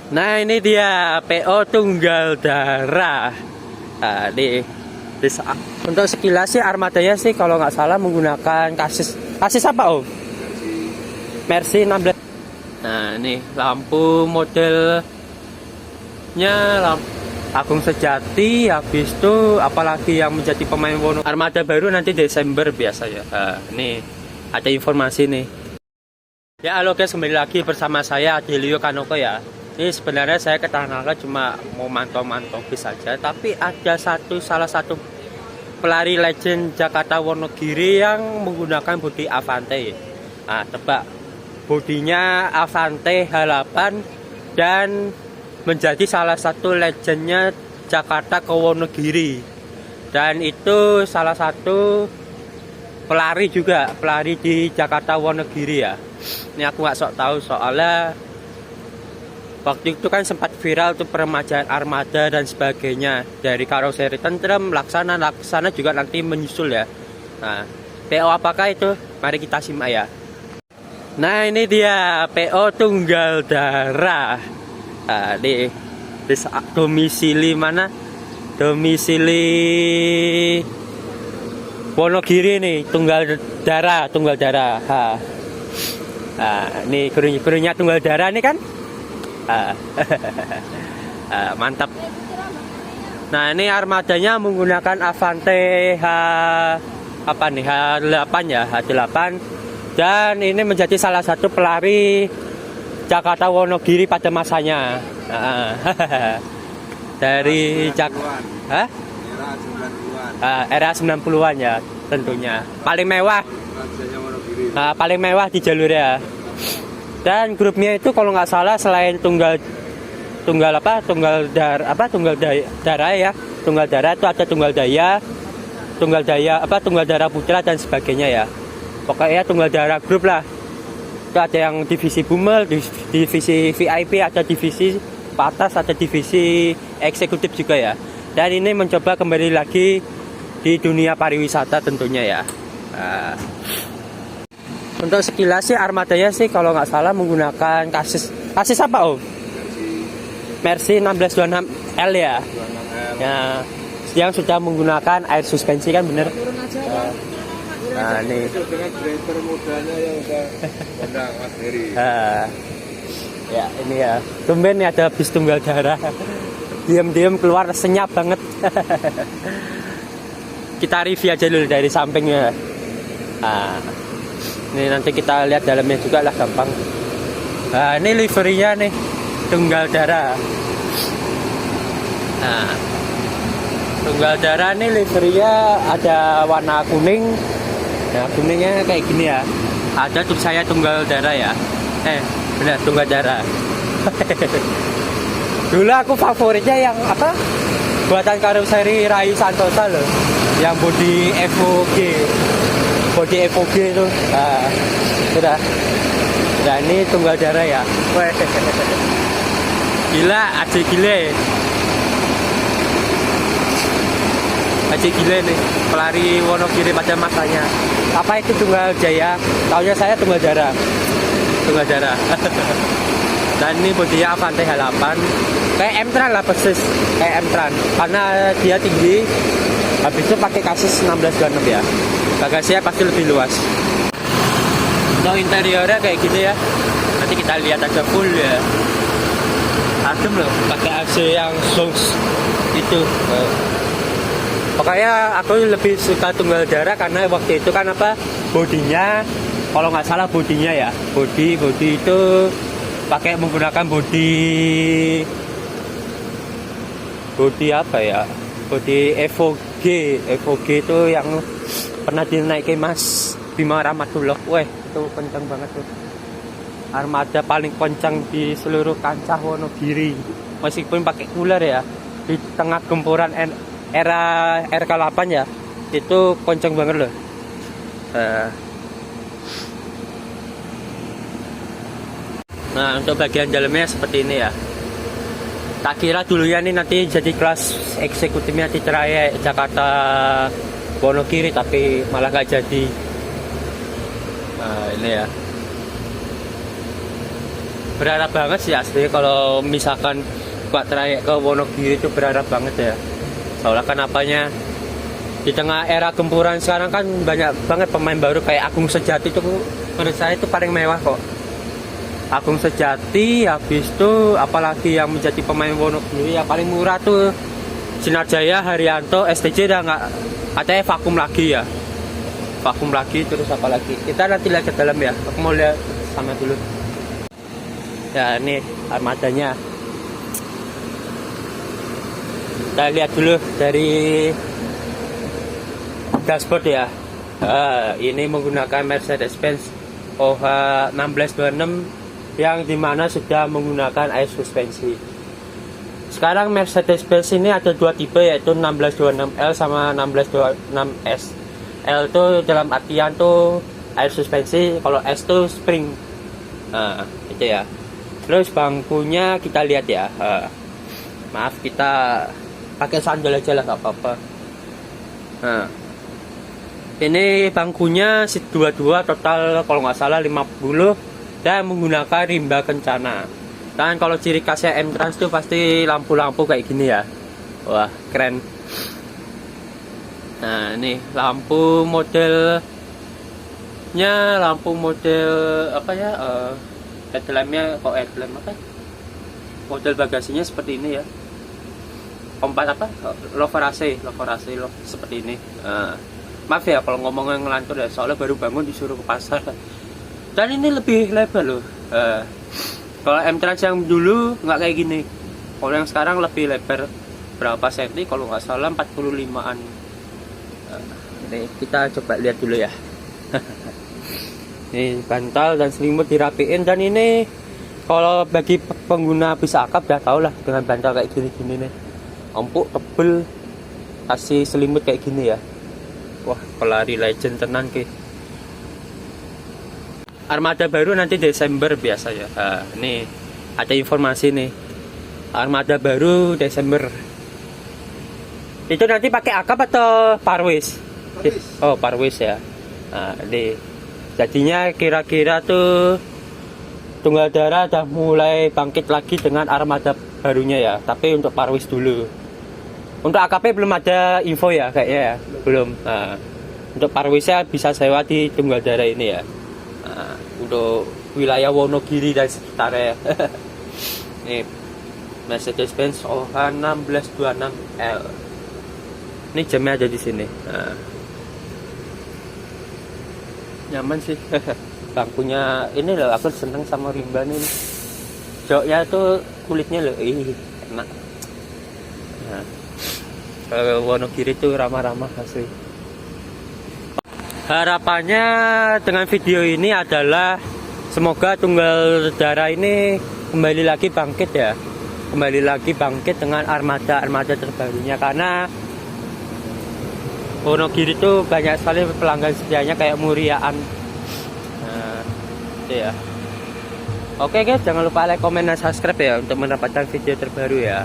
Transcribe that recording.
Nah ini dia PO Tunggal Dara. Nah, untuk sekilas sih armadanya sih kalau nggak salah menggunakan kasis apa Om? Mercy 16. Nah ini lampu modelnya lampu Agung Sejati. Habis itu apalagi yang menjadi pemain Wono armada baru nanti Desember biasanya. Nah, ini ada informasi nih. Ya halo guys, kembali lagi bersama saya Adelio Kanoko ya. Ini sebenarnya saya ke Tanah cuma mau mantau-mantau bis saja, tapi ada salah satu pelari legend Jakarta Wonogiri yang menggunakan bodi Avante. Nah, tebak bodinya Avante H8 dan menjadi salah satu legendnya Jakarta ke Wonogiri. Dan itu salah satu pelari juga, pelari di Jakarta Wonogiri ya. Ini aku nggak sok tahu soalnya waktu itu kan sempat viral tuh peremajaan armada dan sebagainya, dari karoseri tentrem, laksana juga nanti menyusul ya. Nah, PO apakah itu? Mari kita simak ya. Nah ini dia PO Tunggal Dara. Nah, di domisili mana? Domisili Wonogiri nih, Tunggal Dara. Nah, ini gurunya Tunggal Dara nih kan? Mantap. Nah ini armadanya menggunakan Avante H8 ya, H8, dan ini menjadi salah satu pelari Jakarta Wonogiri pada masanya. Dari era 90-an ya tentunya. Paling mewah di jalur ya. Dan grupnya itu kalau nggak salah selain Tunggal Dara itu ada Tunggal Dara Putra dan sebagainya ya. Pokoknya Tunggal Dara grup lah. Itu ada yang divisi Bumel, divisi VIP, ada divisi Patas, ada divisi eksekutif juga ya. Dan ini mencoba kembali lagi di dunia pariwisata tentunya ya. Untuk sekilas sih armadanya sih kalau nggak salah menggunakan kasis apa Om? Mercy 1626L ya. Ya, yang sudah menggunakan air suspensi kan bener. Nah ini. Dengan driver mudanya yang udah kondang Mas Heri. Ya ini ya. Tumben nih ada bis Tunggal Dara. Diam-diam keluar senyap banget. Kita review aja dulu dari sampingnya. Ini nanti kita lihat dalamnya juga lah gampang. Nah ini liverinya nih Tunggal Dara. Nah Tunggal Dara ini liverinya ada warna kuning. Nah kuningnya kayak gini ya. Ada tuh saya Tunggal Dara ya. Benar Tunggal Dara. Dulu aku favoritnya yang apa? Buatan karoseri Rai Santosa loh. Yang bodi FOG itu. Sudah. Nah ini Tunggal Dara ya. Gila, aji gile nih, pelari Wonogiri pada masanya. Apa itu Tunggal Jaya? Taunya saya Tunggal Dara. Dan ini bodinya Avante H8. Kayak M-Tran lah persis, kayak M-Tran. Karena dia tinggi. Habis itu pakai kasis 1626 ya. Bagasinya pasti lebih luas. Untuk interiornya kayak gitu ya. Nanti kita lihat aja full ya. Adem loh, pakai AC yang Songs itu. Pokoknya aku lebih suka Tunggal Dara karena waktu itu kan apa bodinya, kalau nggak salah bodinya ya, bodi itu pakai menggunakan bodi apa ya? Bodi FOG itu yang pernah dinaikin Mas Bima Rahmatullah. Wah, itu kencang banget tuh. Armada paling kencang di seluruh kancah Wonogiri. Meskipun pakai cooler ya, di tengah gempuran era RK8 ya, itu kencang banget loh. Nah, untuk bagian dalamnya seperti ini ya. Tak kira dulunya nih nanti jadi kelas eksekutifnya di trayek Jakarta Wonogiri, tapi malah gak jadi. Nah ini ya. berharap banget sih asli kalau misalkan buat trayek ke Wonogiri itu berharap banget ya. Soalnya kan apanya di tengah era gempuran sekarang kan banyak banget pemain baru kayak Agung Sejati itu menurut saya itu paling mewah kok. Agung Sejati, habis itu apalagi yang menjadi pemain Wonogiri yang paling murah tuh Sinar Jaya, Haryanto, STJ udah nggak, katanya vakum lagi ya. Vakum lagi, terus apa lagi? Kita nanti lihat ke dalam ya. Aku mau lihat sama dulu. Ya ini armadanya. Kita lihat dulu dari dashboard ya. Ini menggunakan Mercedes-Benz OH 1626 yang dimana sudah menggunakan air suspensi. Sekarang Mercedes-Benz ini ada dua tipe, yaitu 1626L sama 1626S. L itu dalam artian tuh air suspensi, kalau S tuh spring. Itu ya. Terus bangkunya kita lihat ya. Maaf, kita pakai sandal aja lah, nggak apa-apa. Ini bangkunya seat 22, total kalau nggak salah 50, dan menggunakan rimba kencana. Dan kalau ciri khasnya M-Trans itu pasti lampu-lampu kayak gini ya. Wah, keren. Nah, ini lampu modelnya, lampu model apa ya? Headlampnya kok headlamp apa? Model bagasinya seperti ini ya. Kompas apa? Lover AC seperti ini. Maaf ya kalau ngomongnya ngelantur ya, soalnya baru bangun disuruh ke pasar. Dan ini lebih lebar loh. Kalau M-Trans yang dulu nggak kayak gini. Kalau yang sekarang lebih lebar berapa senti? Kalau nggak salah 45-an. Ini kita coba lihat dulu ya. Ini bantal dan selimut dirapiin, dan ini kalau bagi pengguna bis akap udah tau lah dengan bantal kayak gini-gini nih. Empuk, tebel, kasih selimut kayak gini ya. Wah, pelari legend tenan ke. Armada baru nanti Desember biasanya. Nih ada informasi nih. Armada baru Desember. Itu nanti pakai akap atau parwis? Oh, parwis ya. Jadinya kira-kira tuh Tunggal Dara udah mulai bangkit lagi dengan armada barunya ya. Tapi untuk parwis dulu. Untuk AKP belum ada info ya kayaknya ya. Belum. Untuk parwisnya bisa sewa di Tunggal Dara ini ya. Untuk wilayah Wonogiri dan sekitarnya. Ini Mercedes-Benz OH 1626L. Ini jamnya ada di sini. Nyaman sih. Bangkunya ini loh, aku seneng sama rimba ini. Joknya tuh kulitnya loh, enak. Kalau Wonogiri tuh ramah-ramah asli. Harapannya dengan video ini adalah semoga Tunggal Dara ini kembali lagi bangkit ya. Kembali lagi bangkit dengan armada terbarunya, karena Wonogiri itu banyak sekali pelanggan setianya kayak Muriaan. Itu ya. Oke guys, jangan lupa like, komen, dan subscribe ya untuk mendapatkan video terbaru ya.